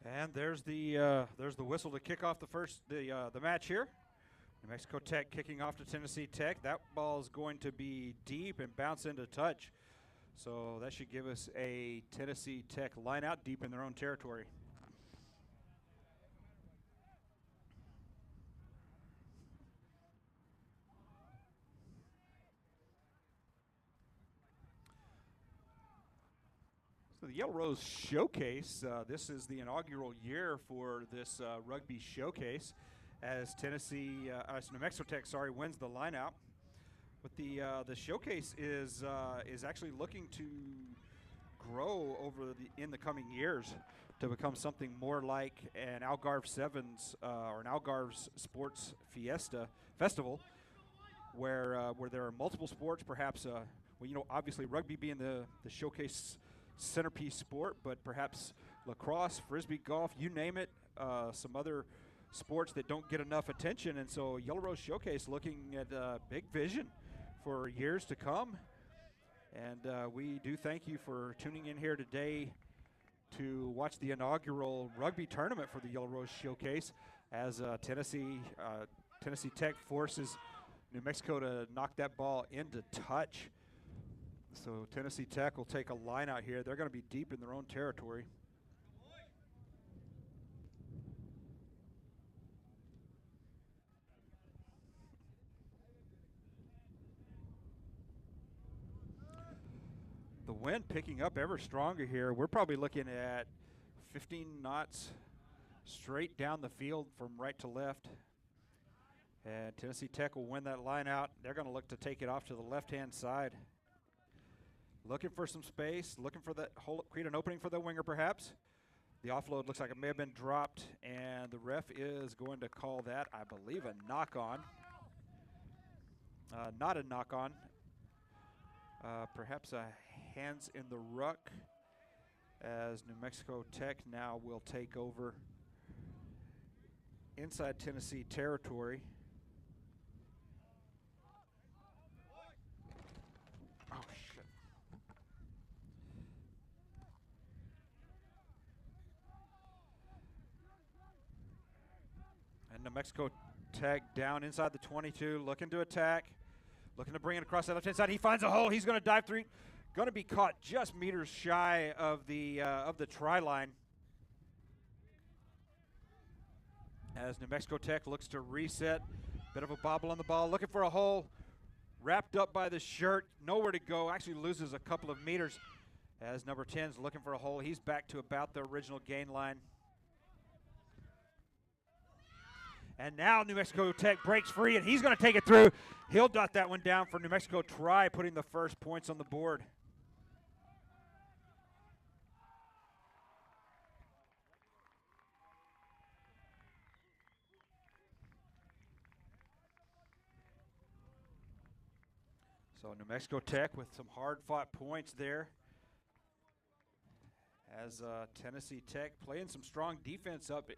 And there's the whistle to kick off the match here. New Mexico Tech kicking off to Tennessee Tech. That ball is going to be deep and bounce into touch. So that should give us a Tennessee Tech line out deep in their own territory. So the Yellow Rose Showcase, this is the inaugural year for this rugby showcase as New Mexico Tech, wins the line out. But the showcase is actually looking to grow in the coming years to become something more like an Algarve Sevens or an Algarve Sports Festival, where there are multiple sports, perhaps obviously rugby being the showcase centerpiece sport, but perhaps lacrosse, frisbee golf, you name it, some other sports that don't get enough attention. And so Yellow Rose Showcase looking at big vision for years to come. And we do thank you for tuning in here today to watch the inaugural rugby tournament for the Yellow Rose Showcase as Tennessee Tech forces New Mexico to knock that ball into touch. So Tennessee Tech will take a line out here. They're going to be deep in their own territory. The wind picking up ever stronger here. We're probably looking at 15 knots straight down the field from right to left. And Tennessee Tech will win that line out. They're going to look to take it off to the left-hand side. Looking for some space, looking for that hole, create an opening for the winger perhaps. The offload looks like it may have been dropped, and the ref is going to call that, I believe, a knock-on. Not a knock-on. Perhaps a hands in the ruck as New Mexico Tech now will take over inside Tennessee territory. Oh, shit. And New Mexico Tech down inside the 22, looking to attack. Looking to bring it across the left-hand side. He finds a hole. He's going to dive through. Going to be caught just meters shy of the try line. As New Mexico Tech looks to reset. Bit of a bobble on the ball. Looking for a hole. Wrapped up by the shirt. Nowhere to go. Actually loses a couple of meters. As number 10's looking for a hole. He's back to about the original gain line. And now New Mexico Tech breaks free, and he's going to take it through. He'll dot that one down for New Mexico try, putting the first points on the board. So New Mexico Tech with some hard-fought points there. As Tennessee Tech playing some strong defense up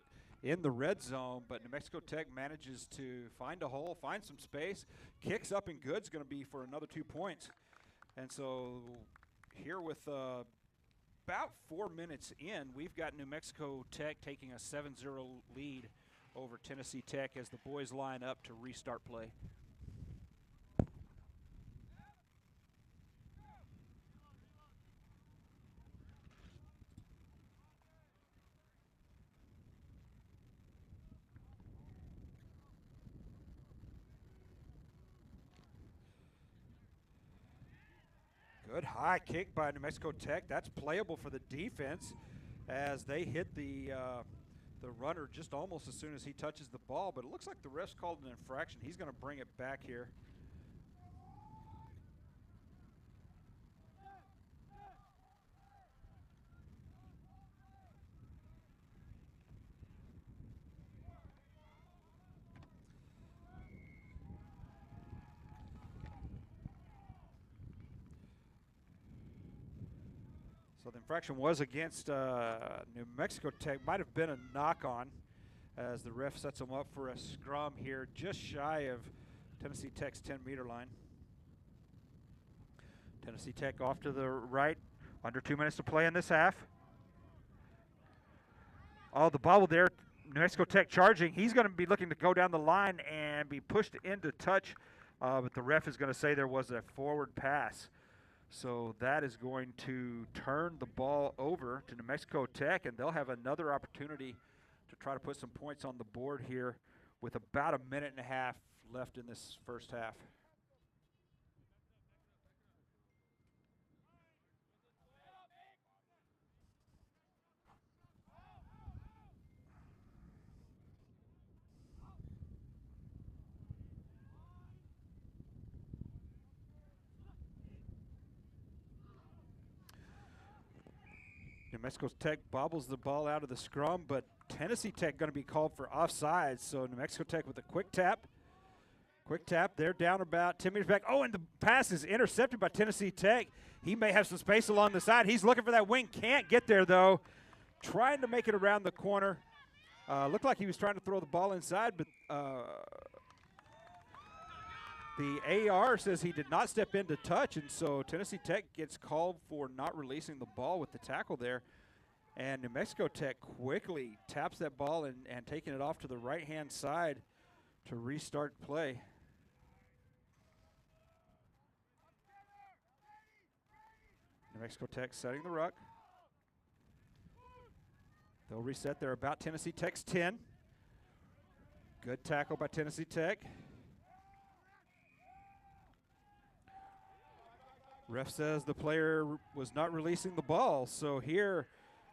in the red zone, but New Mexico Tech manages to find a hole, find some space, kicks up and good's going to be for another 2 points. And so here with about 4 minutes in, we've got New Mexico Tech taking a 7-0 lead over Tennessee Tech as the boys line up to restart play. Good high kick by New Mexico Tech. That's playable for the defense as they hit the runner just almost as soon as he touches the ball. But it looks like the ref's called an infraction. He's going to bring it back here. So the infraction was against New Mexico Tech. Might have been a knock-on as the ref sets them up for a scrum here just shy of Tennessee Tech's 10-meter line. Tennessee Tech off to the right. Under 2 minutes to play in this half. Oh, the bobble there. New Mexico Tech charging. He's going to be looking to go down the line and be pushed into touch, but the ref is going to say there was a forward pass. So that is going to turn the ball over to New Mexico Tech, and they'll have another opportunity to try to put some points on the board here with about a minute and a half left in this first half. New Mexico Tech bobbles the ball out of the scrum, but Tennessee Tech going to be called for offsides. So New Mexico Tech with a quick tap. Quick tap. They're down about 10 meters back. Oh, and the pass is intercepted by Tennessee Tech. He may have some space along the side. He's looking for that wing. Can't get there, though. Trying to make it around the corner. Looked like he was trying to throw the ball inside, but the AR says he did not step into touch, and so Tennessee Tech gets called for not releasing the ball with the tackle there. And New Mexico Tech quickly taps that ball and taking it off to the right-hand side to restart play. New Mexico Tech setting the ruck. They'll reset. They're about Tennessee Tech's 10. Good tackle by Tennessee Tech. Ref says the player was not releasing the ball. So here,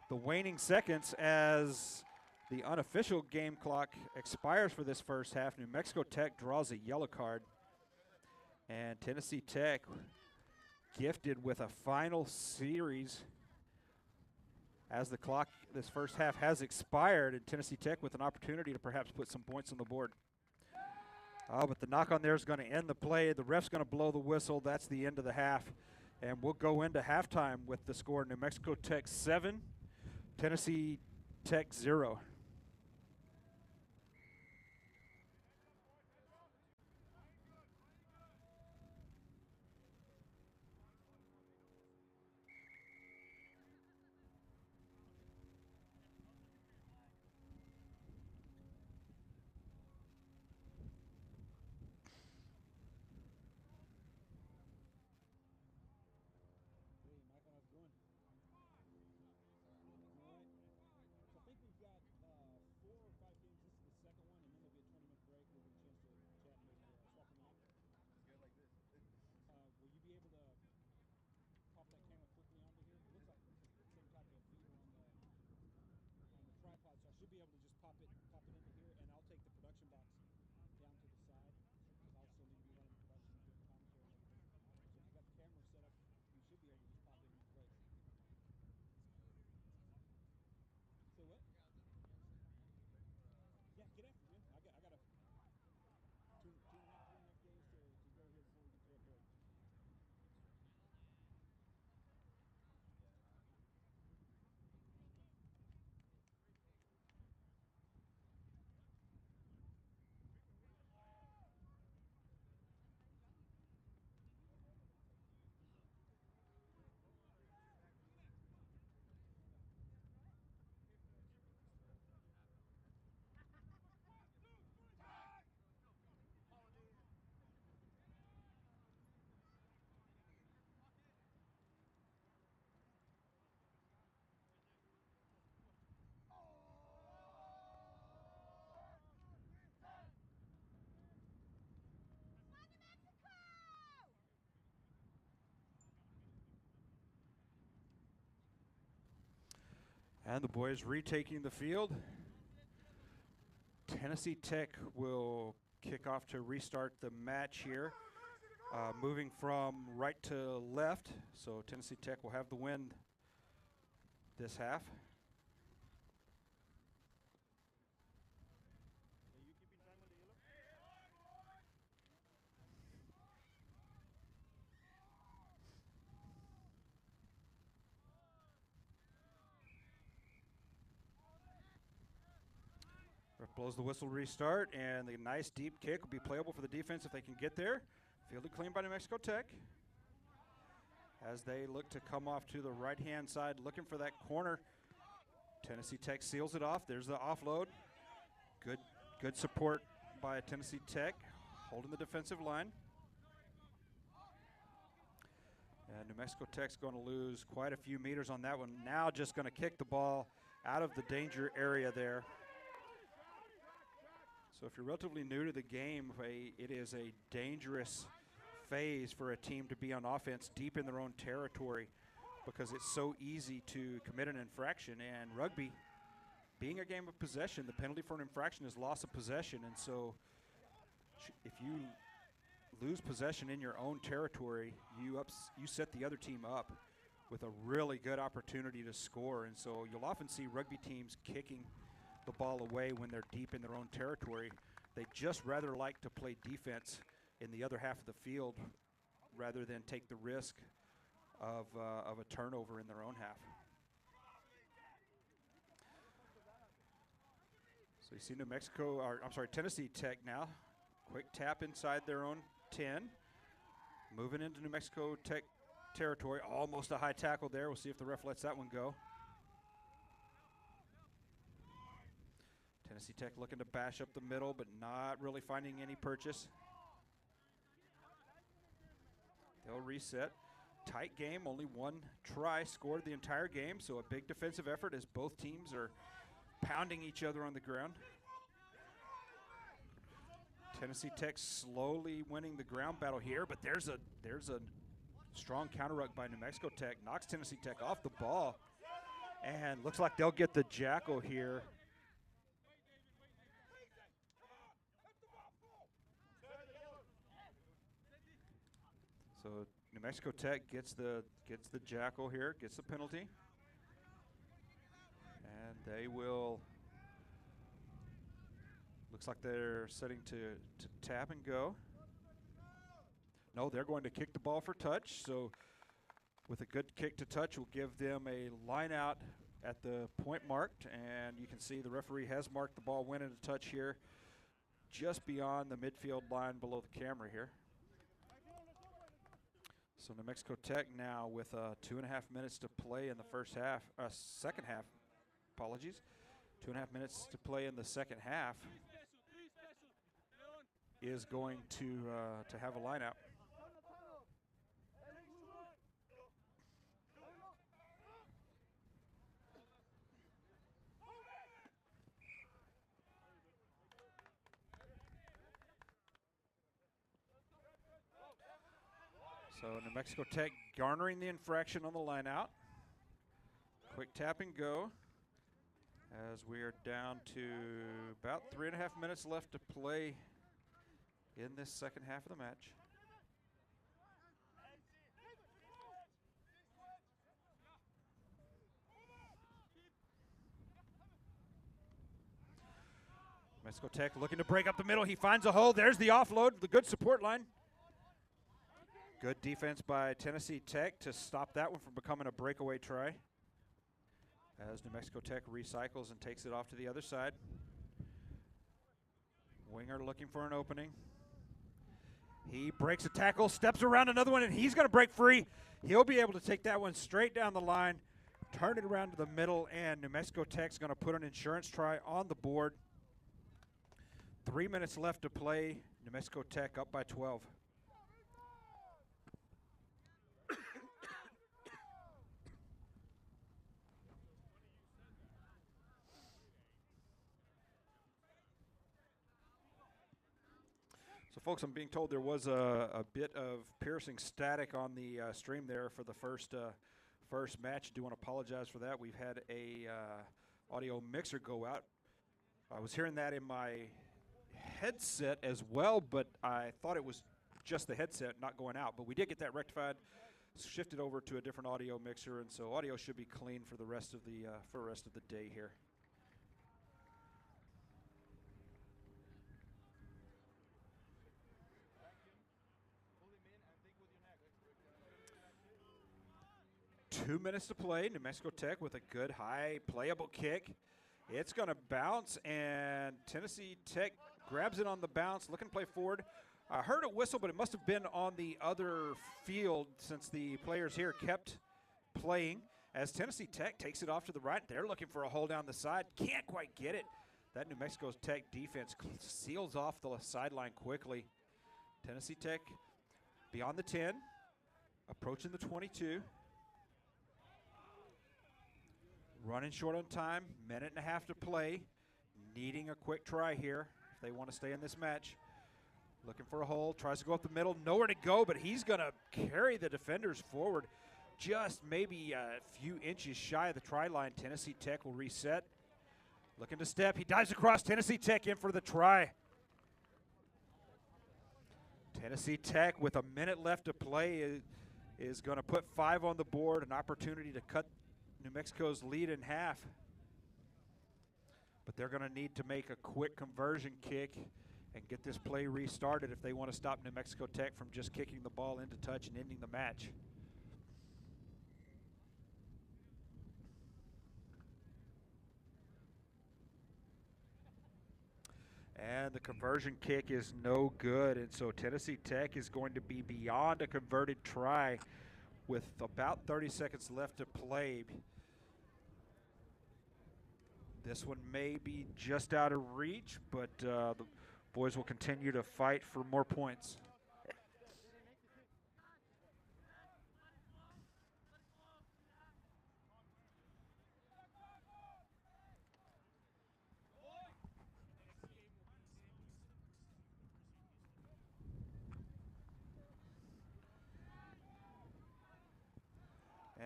the waning seconds as the unofficial game clock expires for this first half. New Mexico Tech draws a yellow card. And Tennessee Tech gifted with a final series as the clock, this first half has expired, and Tennessee Tech with an opportunity to perhaps put some points on the board. Oh, but the knock on there is going to end the play. The ref's going to blow the whistle. That's the end of the half. And we'll go into halftime with the score: New Mexico Tech 7, Tennessee Tech 0. And the boys retaking the field. Tennessee Tech will kick off to restart the match here, moving from right to left. So Tennessee Tech will have the win this half. Ref blows the whistle, restart, and the nice deep kick will be playable for the defense if they can get there. Fielded clean by New Mexico Tech as they look to come off to the right-hand side, looking for that corner Tennessee Tech seals it off. There's the offload. Good support by Tennessee Tech, holding the defensive line. And New Mexico Tech's going to lose quite a few meters on that one. Now just going to kick the ball out of the danger area there. So if you're relatively new to the game, it is a dangerous phase for a team to be on offense deep in their own territory because it's so easy to commit an infraction. And rugby, being a game of possession, the penalty for an infraction is loss of possession. And so if you lose possession in your own territory, you set the other team up with a really good opportunity to score. And so you'll often see rugby teams kicking the ball away when they're deep in their own territory. They just rather like to play defense in the other half of the field rather than take the risk of a turnover in their own half. So you see Tennessee Tech now. Quick tap inside their own 10. Moving into New Mexico Tech territory. Almost a high tackle there. We'll see if the ref lets that one go. Tennessee Tech looking to bash up the middle, but not really finding any purchase. They'll reset. Tight game, only one try scored the entire game, so a big defensive effort as both teams are pounding each other on the ground. Tennessee Tech slowly winning the ground battle here, but there's a strong counter ruck by New Mexico Tech. Knocks Tennessee Tech off the ball, and looks like they'll get the jackal here. So New Mexico Tech gets the jackal here, gets the penalty, and they will. Looks like they're setting to tap and go. No, they're going to kick the ball for touch. So with a good kick to touch, we'll give them a line out at the point marked, and you can see the referee has marked the ball went into touch here, just beyond the midfield line below the camera here. So New Mexico Tech now with 2.5 minutes to play in the second half. Apologies. 2.5 minutes to play in the second half. Is going to have a line out. So New Mexico Tech garnering the infraction on the line out. Quick tap and go as we are down to about 3.5 minutes left to play in this second half of the match. Mexico Tech looking to break up the middle. He finds a hole. There's the offload, the good support line. Good defense by Tennessee Tech to stop that one from becoming a breakaway try, as New Mexico Tech recycles and takes it off to the other side. Winger looking for an opening. He breaks a tackle, steps around another one, and he's going to break free. He'll be able to take that one straight down the line, turn it around to the middle, and New Mexico Tech's going to put an insurance try on the board. 3 minutes left to play. New Mexico Tech up by 12. So, folks, I'm being told there was a bit of piercing static on the stream there for the first match. I do want to apologize for that. We've had a audio mixer go out. I was hearing that in my headset as well, but I thought it was just the headset not going out. But we did get that rectified, shifted over to a different audio mixer, and so audio should be clean for the rest of the day here. Two minutes to play. New Mexico Tech with a good high playable kick. It's going to bounce, and Tennessee Tech grabs it on the bounce, looking to play forward. I heard a whistle, but it must have been on the other field since the players here kept playing. as Tennessee Tech takes it off to the right. They're looking for a hole down the side. Can't quite get it. That New Mexico Tech defense seals off the sideline quickly. Tennessee Tech beyond the 10, approaching the 22. Running short on time, minute and a half to play. Needing a quick try here if they want to stay in this match. Looking for a hole, tries to go up the middle, nowhere to go, but he's going to carry the defenders forward just maybe a few inches shy of the try line. Tennessee Tech will reset. Looking to step, he dives across. Tennessee Tech in for the try. Tennessee Tech with a minute left to play is going to put 5 on the board, an opportunity to cut New Mexico's lead in half. But they're going to need to make a quick conversion kick and get this play restarted if they want to stop New Mexico Tech from just kicking the ball into touch and ending the match. And the conversion kick is no good, and so Tennessee Tech is going to be beyond a converted try with about 30 seconds left to play. This one may be just out of reach, but the boys will continue to fight for more points.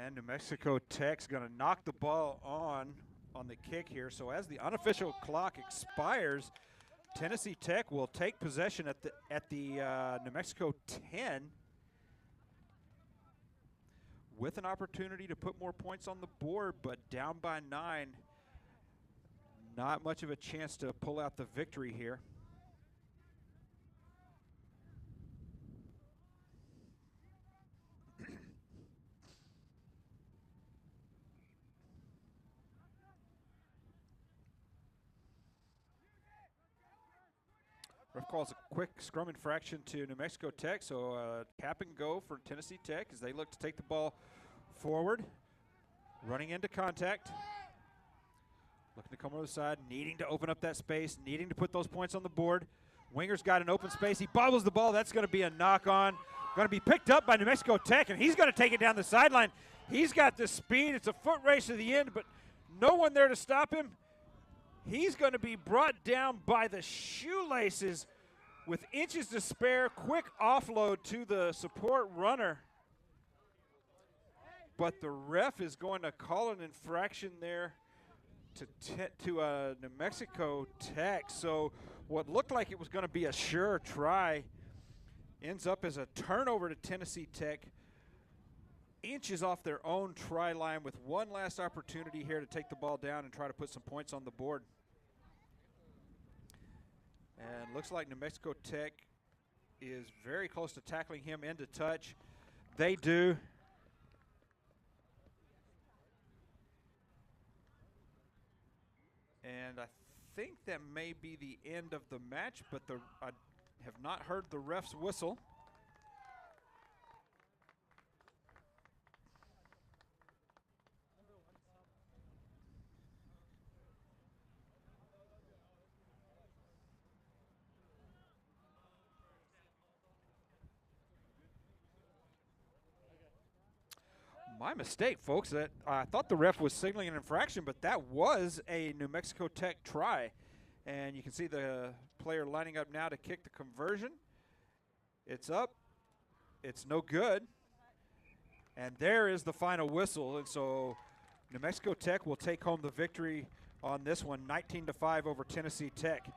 And New Mexico Tech's going to knock the ball on the kick here. So as the unofficial clock expires, Tennessee Tech will take possession at the New Mexico 10 with an opportunity to put more points on the board, but down by 9. Not much of a chance to pull out the victory here. Ref calls a quick scrum infraction to New Mexico Tech, so cap and go for Tennessee Tech as they look to take the ball forward. Running into contact. Looking to come over the side, needing to open up that space, needing to put those points on the board. Winger's got an open space. He bobbles the ball. That's going to be a knock-on. Going to be picked up by New Mexico Tech, and he's going to take it down the sideline. He's got the speed. It's a foot race to the end, but no one there to stop him. He's going to be brought down by the shoelaces with inches to spare. Quick offload to the support runner. But the ref is going to call an infraction there to New Mexico Tech. So what looked like it was going to be a sure try ends up as a turnover to Tennessee Tech. Inches off their own try line with one last opportunity here to take the ball down and try to put some points on the board. And looks like New Mexico Tech is very close to tackling him into touch. They do. And I think that may be the end of the match, but I have not heard the ref's whistle. My mistake, folks. I thought the ref was signaling an infraction, but that was a New Mexico Tech try. And you can see the player lining up now to kick the conversion. It's up. It's no good. And there is the final whistle. And so New Mexico Tech will take home the victory on this one, 19-5 over Tennessee Tech.